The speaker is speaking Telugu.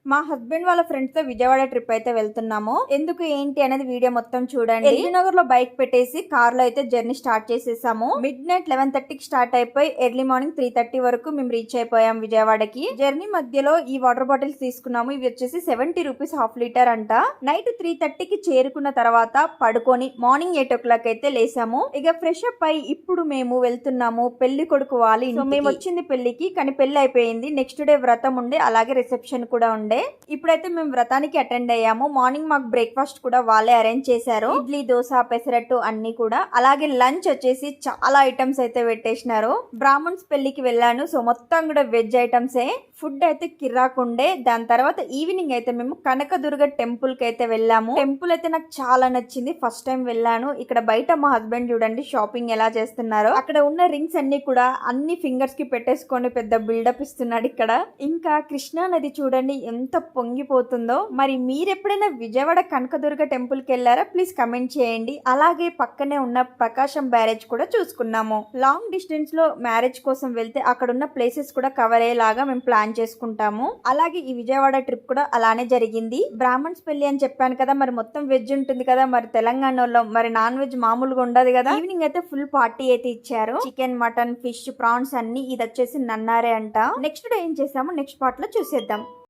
మా హస్బెండ్ వాళ్ళ ఫ్రెండ్స్ తో విజయవాడ ట్రిప్ అయితే వెళ్తున్నాము. ఎందుకు ఏంటి అనేది వీడియో మొత్తం చూడండి. ఎల్బీనగర్ లో బైక్ పెట్టేసి కార్ లో అయితే జర్నీ స్టార్ట్ చేసేసాము. మిడ్ నైట్ 11:30కి స్టార్ట్ అయిపోయి ఎర్లీ మార్నింగ్ 3:30 వరకు మేము రీచ్ అయిపోయాం విజయవాడకి. జర్నీ మధ్యలో ఈ వాటర్ బాటిల్స్ తీసుకున్నాము. ఇవి వచ్చేసి 70 రూపీస్ హాఫ్ లీటర్ అంట. నైట్ 3:30కి చేరుకున్న తర్వాత పడుకొని మార్నింగ్ 8 o'clock అయితే లేసాము. ఇక ఫ్రెష్ అప్ అయి ఇప్పుడు మేము వెళ్తున్నాము పెళ్లి కొడుకు వాళ్ళ ఇంటికి. మేము వచ్చింది పెళ్లికి, కానీ పెళ్లి అయిపోయింది. నెక్స్ట్ డే వ్రతం ఉండే, అలాగే రిసెప్షన్ కూడా ఉండే. ఇప్పుడైతే మేము వ్రతానికి అటెండ్ అయ్యాము. మార్నింగ్ మాకు బ్రేక్ఫాస్ట్ కూడా వాళ్ళే అరేంజ్ చేశారు. ఇడ్లీ, దోశ, పెసరట్టు అన్ని కూడా. అలాగే లంచ్ వచ్చేసి చాలా ఐటమ్స్ అయితే పెట్టేసినారు. బ్రాహ్మణ్స్ పెళ్లికి వెళ్ళాను, సో మొత్తం కూడా వెజ్ ఐటమ్సే. ఫుడ్ అయితే కిర్రాకుండే. దాని తర్వాత ఈవినింగ్ అయితే మేము కనకదుర్గ టెంపుల్ కి అయితే వెళ్ళాము. టెంపుల్ అయితే నాకు చాలా నచ్చింది. ఫస్ట్ టైం వెళ్ళాను. ఇక్కడ బయట మా హస్బెండ్ చూడండి షాపింగ్ ఎలా చేస్తున్నారో. అక్కడ ఉన్న రింగ్స్ అన్ని కూడా అన్ని ఫింగర్స్ కి పెట్టేసుకొని పెద్ద బిల్డప్ ఇస్తున్నాడు ఇక్కడ. ఇంకా కృష్ణా నది చూడండి ఎంత పొంగిపోతుందో. మరి మీరెప్పుడైనా విజయవాడ కనకదుర్గ టెంపుల్ కి వెళ్ళారా? ప్లీజ్ కమెంట్ చేయండి. అలాగే పక్కనే ఉన్న ప్రకాశం బ్యారేజ్ కూడా చూసుకున్నాము. లాంగ్ డిస్టెన్స్ లో మ్యారేజ్ కోసం వెళ్తే అక్కడ ఉన్న ప్లేసెస్ కూడా కవర్ అయ్యేలాగా మేము ప్లాన్ చేసుకుంటాము. అలాగే ఈ విజయవాడ ట్రిప్ కూడా అలానే జరిగింది. బ్రాహ్మణ్స్ పెళ్లి అని చెప్పాను కదా, మరి మొత్తం వెజ్ ఉంటుంది కదా, మరి తెలంగాణలో మరి నాన్ వెజ్ మామూలుగా ఉండదు కదా. ఈవినింగ్ అయితే ఫుల్ పార్టీ అయితే ఇచ్చారు. చికెన్, మటన్, ఫిష్, ప్రాన్స్ అన్ని. ఇది వచ్చేసి నన్నారే అంట. నెక్స్ట్ డే ఏం చేసాము నెక్స్ట్ పార్ట్ లో చూసేద్దాం.